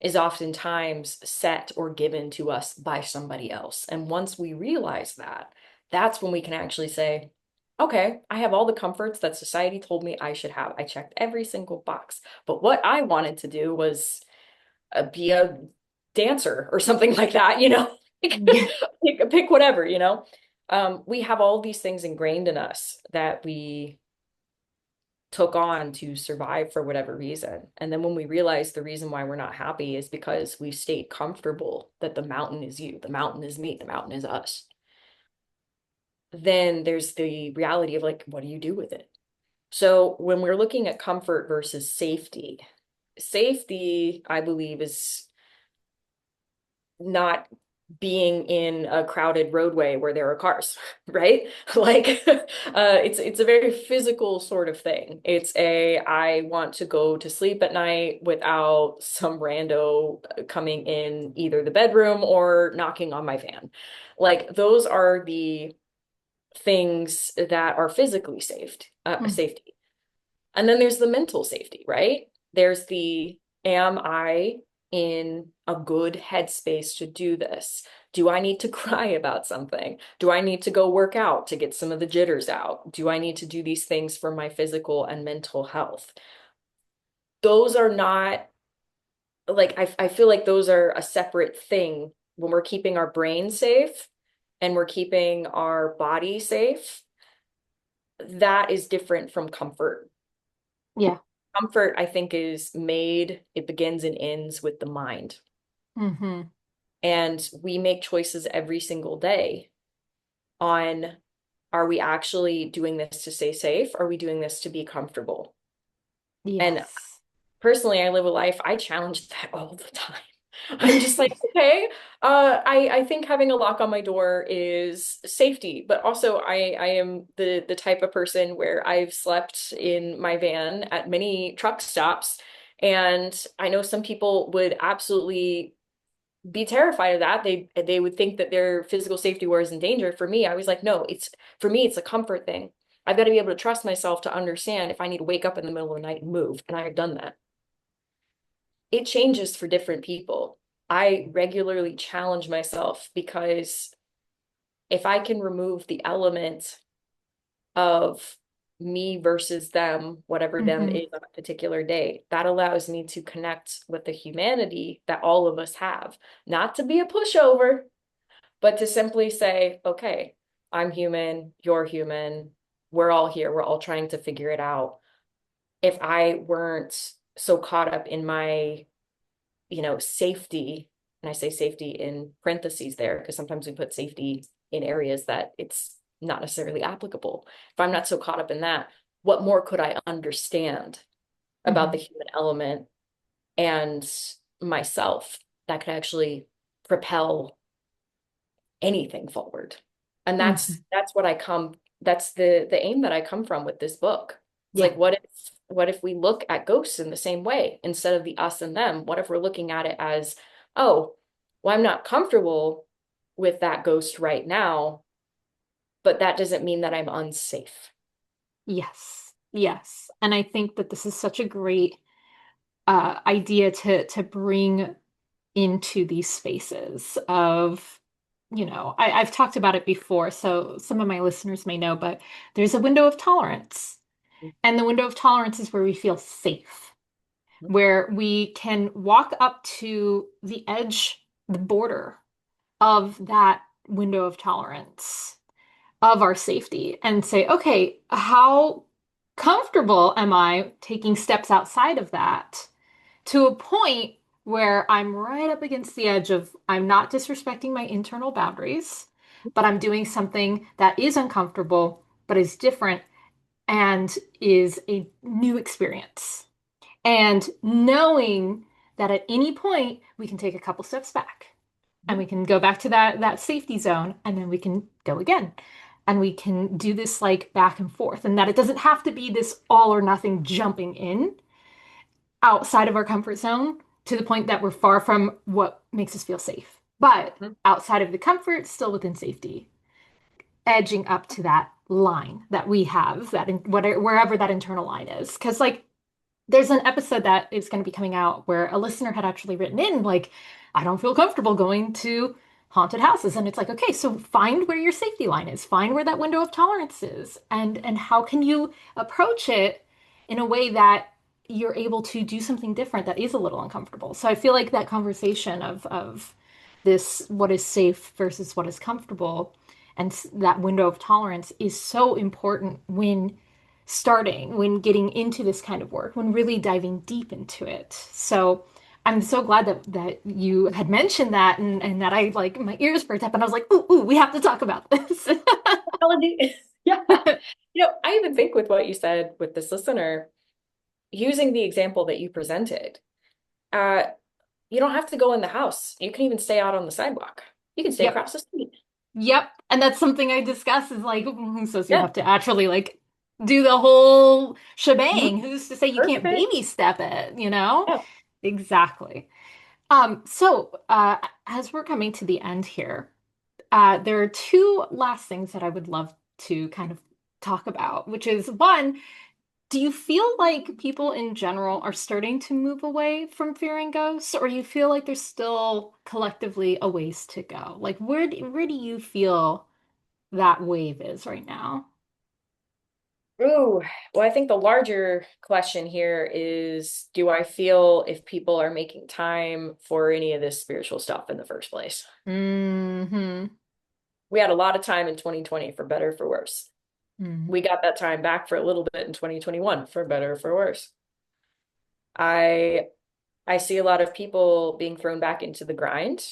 is oftentimes set or given to us by somebody else. And once we realize that, that's when we can actually say, okay, I have all the comforts that society told me I should have. I checked every single box. But what I wanted to do was be a dancer or something like that, you know, Yeah. pick whatever, you know. We have all these things ingrained in us that we took on to survive for whatever reason. And then when we realize the reason why we're not happy is because we stayed comfortable that the mountain is you, the mountain is me, the mountain is us. Then there's the reality of like, what do you do with it? So when we're looking at comfort versus safety, safety, I believe, is not being in a crowded roadway where there are cars, right? Like it's a very physical sort of thing. It's a I want to go to sleep at night without some rando coming in either the bedroom or knocking on my fan. Like those are the things that are physically Mm. safety. And then there's the mental safety, right? There's the, am I in a good headspace to do this? Do I need to cry about something? Do I need to go work out to get some of the jitters out? Do I need to do these things for my physical and mental health? Those are not like, I feel like those are a separate thing when we're keeping our brain safe and we're keeping our body safe. That is different from comfort. Yeah. Comfort, I think, is made, it begins and ends with the mind. Hmm. And we make choices every single day on, are we actually doing this to stay safe? Are we doing this to be comfortable? And Yes. personally, I live a life, I challenge that all the time. I'm just like, okay, I think having a lock on my door is safety, but also I am the type of person where I've slept in my van at many truck stops, and I know some people would absolutely be terrified of that. They would think that their physical safety was in danger. For me, I was like, no, it's for me, it's a comfort thing. I've got to be able to trust myself to understand if I need to wake up in the middle of the night and move, and I have done that. It changes for different people. I regularly challenge myself because if I can remove the element of me versus them, whatever them Mm-hmm. is on a particular day, that allows me to connect with the humanity that all of us have. Not to be a pushover, but to simply say, okay, I'm human, you're human, we're all here, we're all trying to figure it out. If I weren't so caught up in my, safety, and I say safety in parentheses there, because sometimes we put safety in areas that it's not necessarily applicable. If I'm not so caught up in that, what more could I understand about Mm-hmm. the human element and myself that could actually propel anything forward? And Mm-hmm. that's what I come, that's the aim that I come from with this book. It's Yeah. like, what if we look at ghosts in the same way instead of the us and them? What if we're looking at it as, oh, well, I'm not comfortable with that ghost right now, but that doesn't mean that I'm unsafe. Yes. Yes. And I think that this is such a great idea to bring into these spaces of, I've talked about it before, so some of my listeners may know, but there's a window of tolerance. And the window of tolerance is where we feel safe, where we can walk up to the edge, the border of that window of tolerance of our safety and say, okay, how comfortable am I taking steps outside of that to a point where I'm right up against the edge of I'm not disrespecting my internal boundaries, but I'm doing something that is uncomfortable, but is different and is a new experience. And knowing that at any point we can take a couple steps back and we can go back to that safety zone and then we can go again. And we can do this like back and forth, and that it doesn't have to be this all or nothing jumping in outside of our comfort zone to the point that we're far from what makes us feel safe. But outside of the comfort, still within safety, edging up to that line that we have, that in, whatever, wherever that internal line is. Because, like, there's an episode that is going to be coming out where a listener had actually written in, like, I don't feel comfortable going to haunted houses. And it's like, okay, so find where your safety line is, find where that window of tolerance is, and how can you approach it in a way that you're able to do something different that is a little uncomfortable. So I feel like that conversation of this, what is safe versus what is comfortable, and that window of tolerance is so important when starting, when getting into this kind of work, when really diving deep into it. So I'm so glad that you had mentioned that, and that I, like, my ears perked up and I was like, ooh, we have to talk about this. Yeah. I even think with what you said with this listener, using the example that you presented, uh, you don't have to go in the house. You can even stay out on the sidewalk. You can stay Yep. across the street. Yep. And that's something I discuss is like, who says you Yeah. have to actually like do the whole Mhm. shebang? Who's to say you can't Perfect. baby step it, you know? Yeah. Exactly. As we're coming to the end here, there are two last things that I would love to kind of talk about, which is one, do you feel like people in general are starting to move away from fearing ghosts, or you feel like there's still collectively a ways to go? Like, where do you feel that wave is right now? Ooh, well, I think the larger question here is, do I feel if people are making time for any of this spiritual stuff in the first place? Hmm. We had a lot of time in 2020 for better or for worse. Mm. We got that time back for a little bit in 2021 for better or for worse. I I see a lot of people being thrown back into the grind.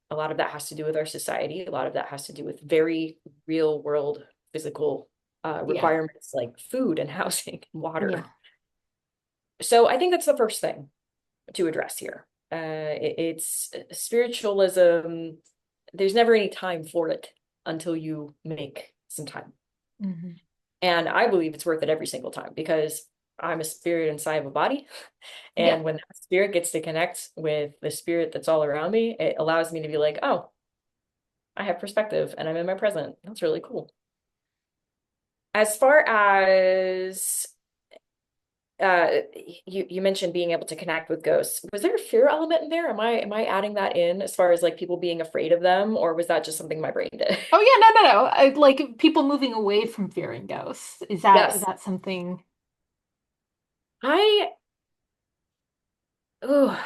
A lot of that has to do with our society. A lot of that has to do with very real world physical Yeah. requirements like food and housing and Yeah. water. So I think that's the first thing to address here. It's spiritualism. There's never any time for it until you make some time. Hmm. And I believe it's worth it every single time because I'm a spirit inside of a body. Yeah. And when that spirit gets to connect with the spirit that's all around me, it allows me to be like, oh, I have perspective and I'm in my present. That's really cool. As far as uh you mentioned being able to connect with ghosts. Was there a fear element in there? Am I adding that in as far as like people being afraid of them, or was that just something my brain did? Oh yeah, no, no, no. Like people moving away from fearing ghosts. Is Yes. that something? I oh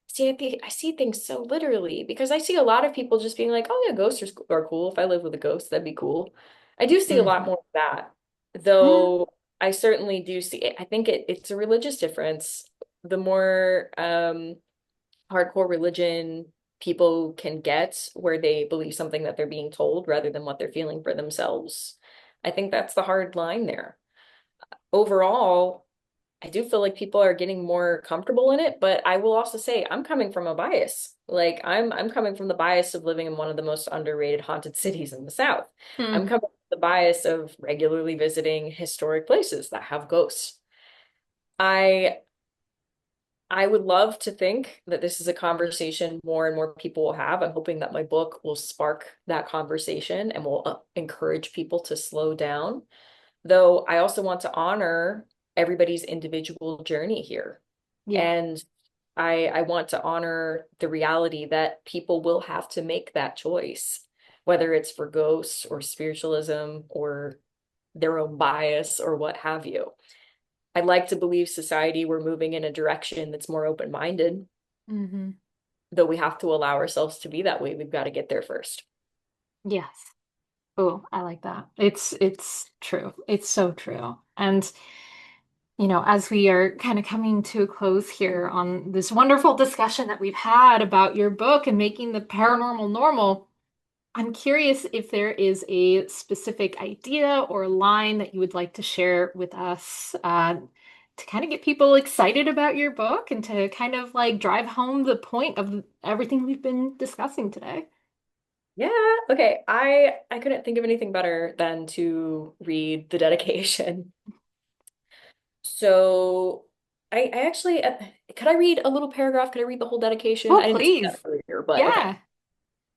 see I see things so literally because I see a lot of people just being like, oh yeah, are cool. If I live with a ghost, that'd be cool. I do see a lot Hmm. more of that. Mm, Though I certainly do see it. I think it's a religious difference. The more hardcore religion people can get where they believe something that they're being told rather than what they're feeling for themselves. I think that's the hard line there. Overall, I do feel like people are getting more comfortable in it, but I will also say I'm coming from a bias. Like I'm coming from the bias of living in one of the most underrated haunted cities in the South. I'm hmm. coming from the bias of regularly visiting historic places that have ghosts. I I would love to think that this is a conversation more and more people will have. I'm hoping that my book will spark that conversation and will encourage people to slow down. Though I also want to honor everybody's individual journey here. Yeah. And I want to honor the reality that people will have to make that choice, whether it's for ghosts or spiritualism or their own bias or what have you. I'd like to believe society we're moving in a direction that's more open-minded, Hmm. though we have to allow ourselves to be that way. We've got to get there first. Yes. Oh, I like that. It's true. It's so true. And as we are kind of coming to a close here on this wonderful discussion that we've had about your book and making the paranormal normal, I'm curious if there is a specific idea or line that you would like to share with us, to kind of get people excited about your book and to kind of like drive home the point of everything we've been discussing today. Yeah, okay. I couldn't think of anything better than to read the dedication. So I actually could I read a little paragraph? Could I read the whole dedication? Oh, I didn't say that please. earlier, but okay. Yeah.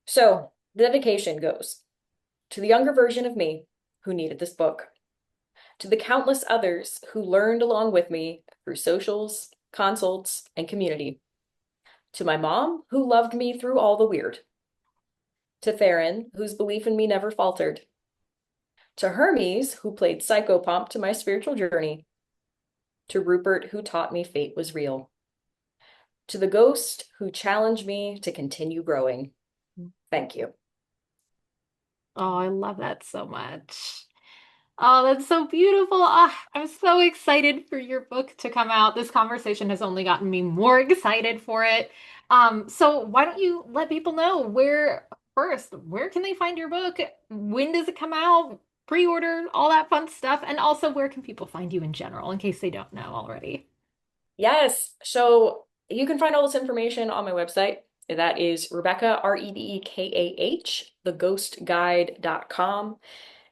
So the dedication goes to the younger version of me who needed this book, to the countless others who learned along with me through socials, consults, and community, to my mom who loved me through all the weird, to Theron whose belief in me never faltered, to Hermes who played psychopomp to my spiritual journey, to Rupert who taught me fate was real, to the ghost who challenged me to continue growing. Thank you. Oh, I love that so much. Oh, that's so beautiful. Ah, I'm so excited for your book to come out. This conversation has only gotten me more excited for it. So why don't you let people know where can they find your book? When does it come out? Pre-order, all that fun stuff. And also, where can people find you in general, in case they don't know already? Yes, so you can find all this information on my website. That is Rebekah, Rebekah, theghostguide.com.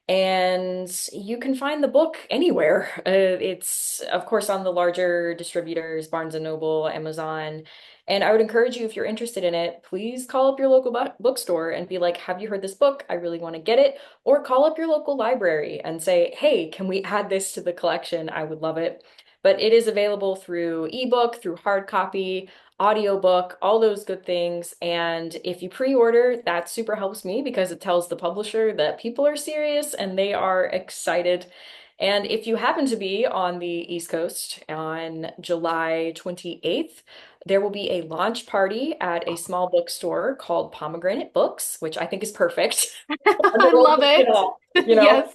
And you can find the book anywhere. It's, of course, on the larger distributors, Barnes& and Noble, Amazon. And I would encourage you, if you're interested in it, please call up your local bookstore and be like, have you heard this book? I really want to get it. Or call up your local library and say, hey, can we add this to the collection? I would love it. But it is available through ebook, through hard copy, audiobook, all those good things. And if you pre-order, that super helps me because it tells the publisher that people are serious and they are excited. And if you happen to be on the East Coast on July 28th, there will be a launch party at a small bookstore called Pomegranate Books, which I think is perfect. The I world love needs it it. all, Yes.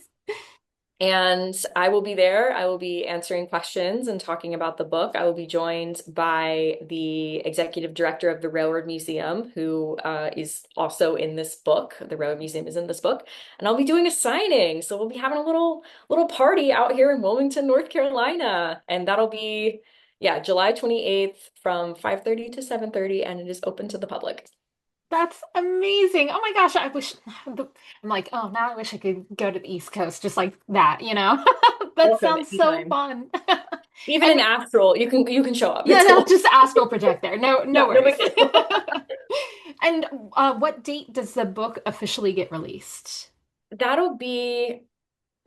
and I will be there. I will be answering questions and talking about the book. I will be joined by the executive director of the Railroad Museum, who is also in this book. The Railroad Museum is in this book, and I'll be doing a signing. So we'll be having a little party out here in Wilmington, North Carolina, and that'll be yeah, July 28th from 5:30 to 7:30, and it is open to the public. That's amazing. Oh my gosh, I wish I'm like, oh, now I wish I could go to the East Coast just like that, you know? That Welcome sounds so anytime. fun. Even in And astral, you can show up. yeah, It's they'll cool. just astral project there. No, no Yeah, no worries. big deal. And what date does the book officially get released? That'll be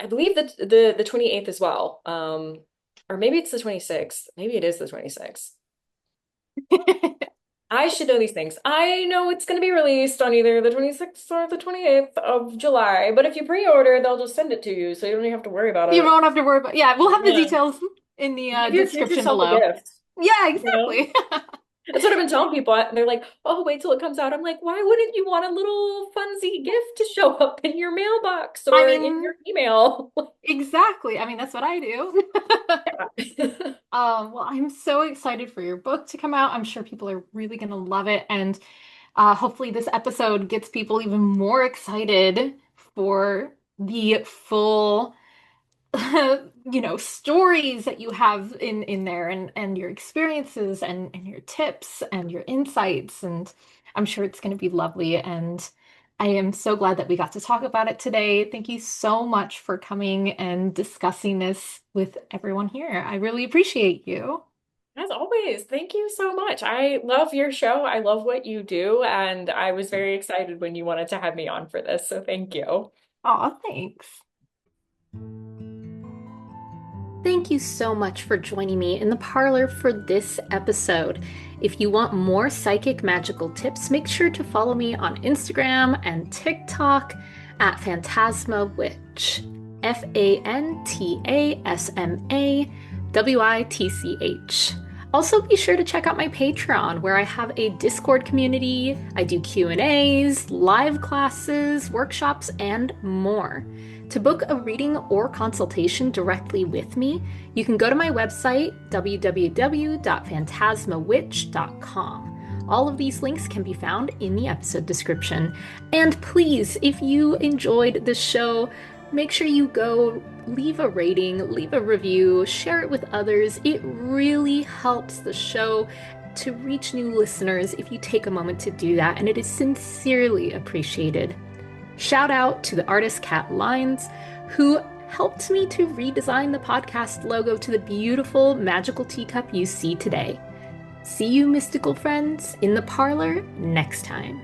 I believe that the 28th as well. Or maybe it's the 26th. Maybe it is the 26th. I should know these things. I know it's going to be released on either the 26th or the 28th of July, but if you pre-order, they'll just send it to you, so you don't even have to worry about You it. won't have to worry about, yeah, we'll have the Yeah. details in the Give description yourself a below. gift, Yeah, you know? exactly. That's what I've been telling people. They're like, "Oh, wait till it comes out." I'm like, "Why wouldn't you want a little funsy gift to show up in your mailbox I or in mean, your email?" exactly. I mean, that's what I do. Yeah. Well, I'm so excited for your book to come out. I'm sure people are really going to love it. And hopefully, this episode gets people even more excited for the full, stories that you have in there and your experiences and your tips and your insights. And I'm sure it's going to be lovely. And I am so glad that we got to talk about it today. Thank you so much for coming and discussing this with everyone here. I really appreciate you. As always, thank you so much. I love your show. I love what you do, and I was very excited when you wanted to have me on for this, so thank you. Aw, thanks. Thank you so much for joining me in the parlor for this episode. If you want more psychic magical tips, make sure to follow me on Instagram and TikTok at Fantasma Witch. Fantasmawitch. Also, be sure to check out my Patreon, where I have a Discord community. I do Q&As, live classes, workshops, and more. To book a reading or consultation directly with me, you can go to my website, www.phantasmawitch.com. All of these links can be found in the episode description. And please, if you enjoyed this show, make sure you go leave a rating, leave a review, share it with others. It really helps the show to reach new listeners if you take a moment to do that, and it is sincerely appreciated. Shout out to the artist Cat Lines, who helped me to redesign the podcast logo to the beautiful magical teacup you see today. See you, mystical friends, in the parlor next time.